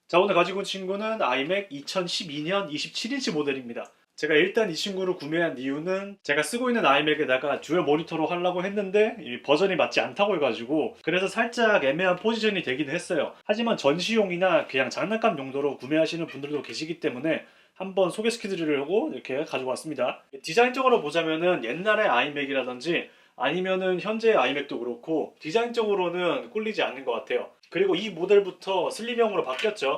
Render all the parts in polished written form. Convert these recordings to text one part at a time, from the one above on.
자, 오늘 가지고 온 친구는 아이맥 2012년 27인치 모델입니다. 제가 일단 이 친구를 구매한 이유는 제가 쓰고 있는 아이맥에다가 듀얼 모니터로 하려고 했는데 이 버전이 맞지 않다고 해가지고 그래서 살짝 애매한 포지션이 되긴 했어요. 하지만 전시용이나 그냥 장난감 용도로 구매하시는 분들도 계시기 때문에 한번 소개시켜드리려고 이렇게 가지고 왔습니다. 디자인적으로 보자면은 옛날의 아이맥이라든지 아니면은 현재의 아이맥도 그렇고 디자인적으로는 꿀리지 않는 것 같아요. 그리고 이 모델부터 슬림형으로 바뀌었죠.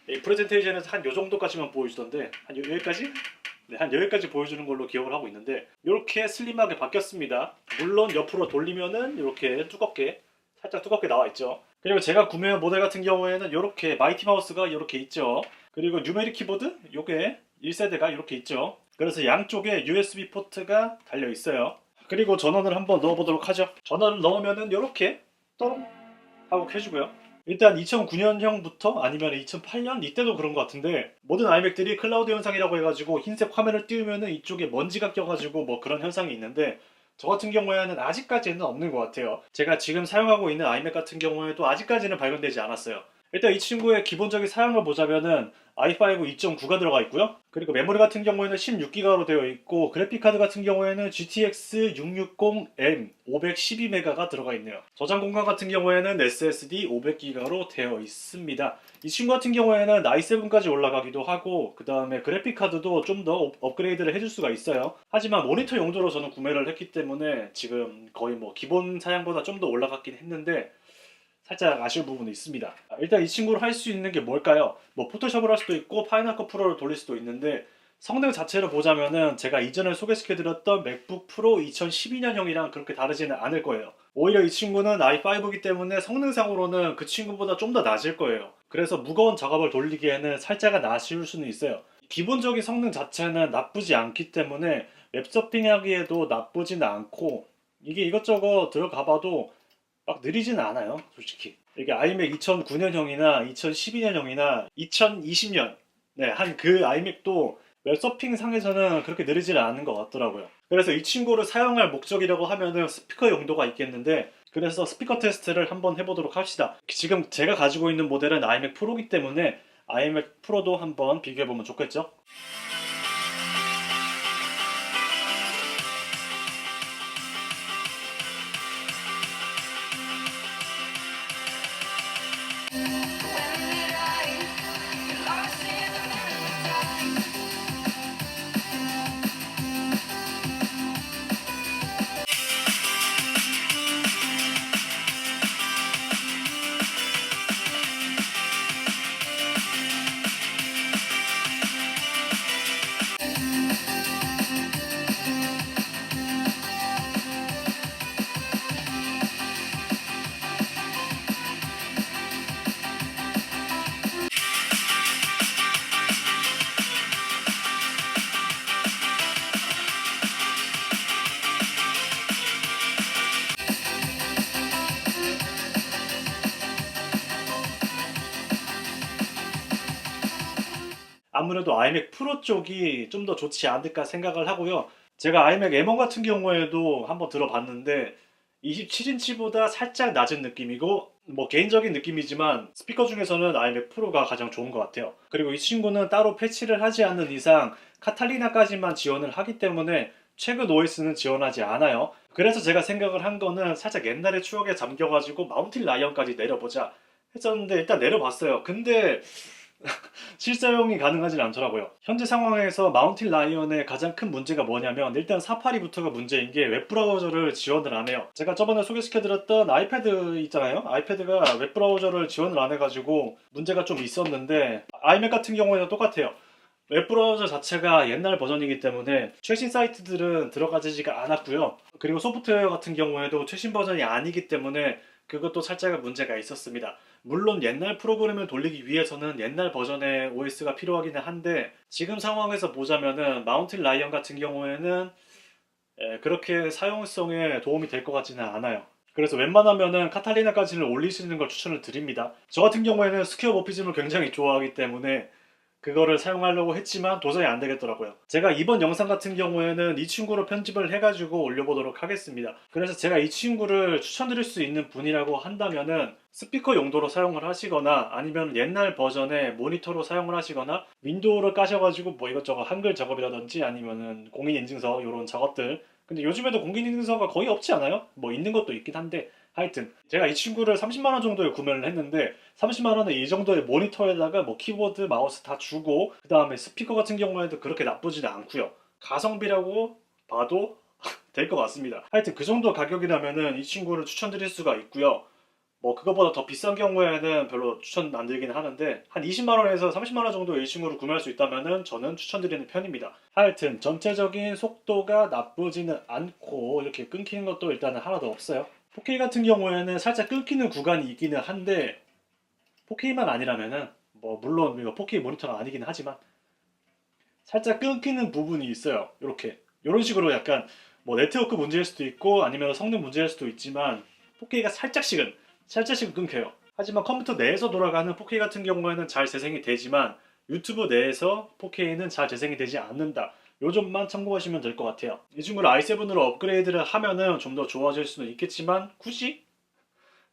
이 프레젠테이션에서 한 요 정도까지만 보여주던데 한 여기까지? 네, 한 여기까지 보여주는 걸로 기억을 하고 있는데 이렇게 슬림하게 바뀌었습니다. 물론 옆으로 돌리면은 이렇게 두껍게 살짝 두껍게 나와 있죠. 그리고 제가 구매한 모델 같은 경우에는 이렇게 마이티 마우스가 이렇게 있죠. 그리고 뉴메릭 키보드 요게 1세대가 이렇게 있죠. 그래서 양쪽에 USB 포트가 달려 있어요. 그리고 전원을 한번 넣어보도록 하죠. 전원을 넣으면은 이렇게 또 하고 켜주고요. 일단 2009년형부터 아니면 2008년 이때도 그런 것 같은데 모든 아이맥들이 클라우드 현상이라고 해가지고 흰색 화면을 띄우면은 이쪽에 먼지가 껴가지고 뭐 그런 현상이 있는데 저 같은 경우에는 아직까지는 없는 것 같아요. 제가 지금 사용하고 있는 아이맥 같은 경우에도 아직까지는 발견되지 않았어요. 일단 이 친구의 기본적인 사양을 보자면은 i5 2.9가 들어가 있고요. 그리고 메모리 같은 경우에는 16기가로 되어 있고 그래픽카드 같은 경우에는 GTX 660M 512메가가 들어가 있네요. 저장 공간 같은 경우에는 SSD 500기가로 되어 있습니다. 이 친구 같은 경우에는 i7까지 올라가기도 하고 그 다음에 그래픽카드도 좀 더 업그레이드를 해줄 수가 있어요. 하지만 모니터 용도로 저는 구매를 했기 때문에 지금 거의 뭐 기본 사양보다 좀 더 올라갔긴 했는데 살짝 아쉬운 부분이 있습니다. 일단 이 친구를 할 수 있는 게 뭘까요? 뭐 포토샵을 할 수도 있고 파이널 컷 프로를 돌릴 수도 있는데 성능 자체를 보자면은 제가 이전에 소개시켜드렸던 맥북 프로 2012년형이랑 그렇게 다르지는 않을 거예요. 오히려 이 친구는 i5이기 때문에 성능상으로는 그 친구보다 좀 더 낮을 거예요. 그래서 무거운 작업을 돌리기에는 살짝은 아쉬울 수는 있어요. 기본적인 성능 자체는 나쁘지 않기 때문에 웹서핑하기에도 나쁘진 않고 이게 이것저것 들어가봐도 막 느리진 않아요, 솔직히. 이게 아이맥 2009년형이나 2012년형이나 2020년, 네, 한 그 아이맥도 웹서핑 상에서는 그렇게 느리지는 않은 것 같더라고요. 그래서 이 친구를 사용할 목적이라고 하면은 스피커 용도가 있겠는데, 그래서 스피커 테스트를 한번 해보도록 합시다. 지금 제가 가지고 있는 모델은 아이맥 프로기 때문에 아이맥 프로도 한번 비교해보면 좋겠죠? 아무래도 아이맥 프로 쪽이 좀 더 좋지 않을까 생각을 하고요. 제가 아이맥 M1 같은 경우에도 한번 들어봤는데 27인치보다 살짝 낮은 느낌이고 뭐 개인적인 느낌이지만 스피커 중에서는 아이맥 프로가 가장 좋은 것 같아요. 그리고 이 친구는 따로 패치를 하지 않는 이상 카탈리나까지만 지원을 하기 때문에 최근 OS는 지원하지 않아요. 그래서 제가 생각을 한 거는 살짝 옛날의 추억에 잠겨가지고 마운틴 라이언까지 내려보자 했었는데 일단 내려봤어요. 근데 실사용이 가능하진 않더라고요. 현재 상황에서 마운틴 라이언의 가장 큰 문제가 뭐냐면 일단 사파리부터가 문제인 게 웹브라우저를 지원을 안 해요. 제가 저번에 소개시켜드렸던 아이패드 있잖아요. 아이패드가 웹브라우저를 지원을 안 해가지고 문제가 좀 있었는데 아이맥 같은 경우에는 똑같아요. 웹브라우저 자체가 옛날 버전이기 때문에 최신 사이트들은 들어가지가 않았고요. 그리고 소프트웨어 같은 경우에도 최신 버전이 아니기 때문에 그것도 살짝 문제가 있었습니다. 물론 옛날 프로그램을 돌리기 위해서는 옛날 버전의 OS가 필요하기는 한데 지금 상황에서 보자면은 마운틴 라이언 같은 경우에는 그렇게 사용성에 도움이 될 것 같지는 않아요. 그래서 웬만하면은 카탈리나까지를 올리시는 걸 추천을 드립니다. 저 같은 경우에는 스퀘어 모피즘을 굉장히 좋아하기 때문에 그거를 사용하려고 했지만 도저히 안 되겠더라고요. 제가 이번 영상 같은 경우에는 이 친구로 편집을 해가지고 올려보도록 하겠습니다. 그래서 제가 이 친구를 추천드릴 수 있는 분이라고 한다면은 스피커 용도로 사용을 하시거나 아니면 옛날 버전의 모니터로 사용을 하시거나 윈도우를 까셔가지고 뭐 이것저것 한글 작업이라든지 아니면은 공인인증서 이런 작업들. 근데 요즘에도 공인인증서가 거의 없지 않아요? 뭐 있는 것도 있긴 한데 하여튼 제가 이 친구를 30만원 정도에 구매를 했는데 30만원에 이 정도의 모니터에다가 뭐 키보드, 마우스 다 주고 그 다음에 스피커 같은 경우에도 그렇게 나쁘지는 않고요. 가성비라고 봐도 될 것 같습니다. 하여튼 그 정도 가격이라면은 이 친구를 추천드릴 수가 있고요. 뭐 그거보다 더 비싼 경우에는 별로 추천 안 드리긴 하는데 한 20만원에서 30만원 정도 이 친구를 구매할 수 있다면은 저는 추천드리는 편입니다. 하여튼 전체적인 속도가 나쁘지는 않고 이렇게 끊기는 것도 일단은 하나도 없어요. 4K 같은 경우에는 살짝 끊기는 구간이 있기는 한데 4K만 아니라면은 뭐 물론 이거 4K 모니터가 아니긴 하지만 살짝 끊기는 부분이 있어요. 이렇게 이런 식으로 약간 뭐 네트워크 문제일 수도 있고 아니면 성능 문제일 수도 있지만 4K가 살짝씩은 끊겨요. 하지만 컴퓨터 내에서 돌아가는 4K 같은 경우에는 잘 재생이 되지만 유튜브 내에서 4K는 잘 재생이 되지 않는다. 요 점만 참고하시면 될 것 같아요. 이 친구를 i7으로 업그레이드를 하면은 좀 더 좋아질 수는 있겠지만 굳이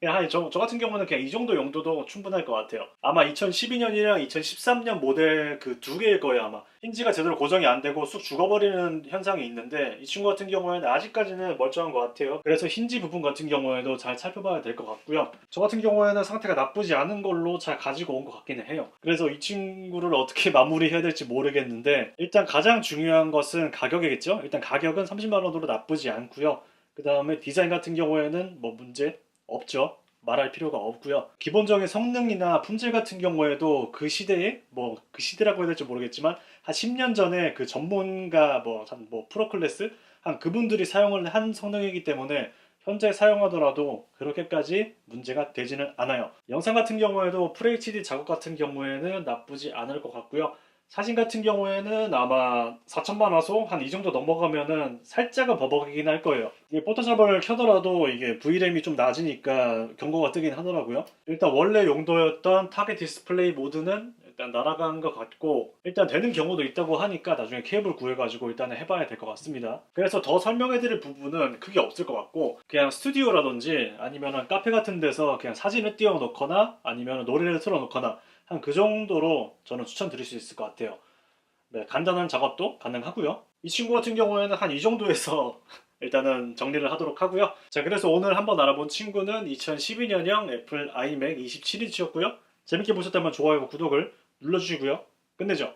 그냥 저 같은 경우는 그냥 이 정도 용도도 충분할 것 같아요. 아마 2012년이랑 2013년 모델 그 두 개일 거예요, 아마. 힌지가 제대로 고정이 안 되고 쑥 죽어버리는 현상이 있는데 이 친구 같은 경우에는 아직까지는 멀쩡한 것 같아요. 그래서 힌지 부분 같은 경우에도 잘 살펴봐야 될 것 같고요. 저 같은 경우에는 상태가 나쁘지 않은 걸로 잘 가지고 온 것 같기는 해요. 그래서 이 친구를 어떻게 마무리해야 될지 모르겠는데 일단 가장 중요한 것은 가격이겠죠. 일단 가격은 30만 원으로 나쁘지 않고요. 그 다음에 디자인 같은 경우에는 뭐 문제 없죠. 말할 필요가 없고요. 기본적인 성능이나 품질 같은 경우에도 그 시대에 뭐 그 시대라고 해야 될지 모르겠지만 한 10년 전에 그 전문가 뭐 프로 클래스 한 그분들이 사용을 한 성능이기 때문에 현재 사용하더라도 그렇게까지 문제가 되지는 않아요. 영상 같은 경우에도 FHD 작업 같은 경우에는 나쁘지 않을 것 같고요. 사진 같은 경우에는 아마 4천만 화소 한 이 정도 넘어가면은 살짝은 버벅이긴 할 거예요. 이게 포토샵을 켜더라도 이게 V램이 좀 낮으니까 경고가 뜨긴 하더라고요. 일단 원래 용도였던 타겟 디스플레이 모드는 일단 날아간 것 같고 일단 되는 경우도 있다고 하니까 나중에 케이블 구해가지고 일단은 해봐야 될 것 같습니다. 그래서 더 설명해드릴 부분은 크게 없을 것 같고 그냥 스튜디오라든지 아니면 카페 같은 데서 그냥 사진을 띄워 놓거나 아니면 노래를 틀어 놓거나 한 그 정도로 저는 추천드릴 수 있을 것 같아요. 네, 간단한 작업도 가능하고요. 이 친구 같은 경우에는 한 이 정도에서 일단은 정리를 하도록 하고요. 자, 그래서 오늘 한번 알아본 친구는 2012년형 애플 iMac 27인치였고요. 재밌게 보셨다면 좋아요와 구독을 눌러주시고요. 끝내죠.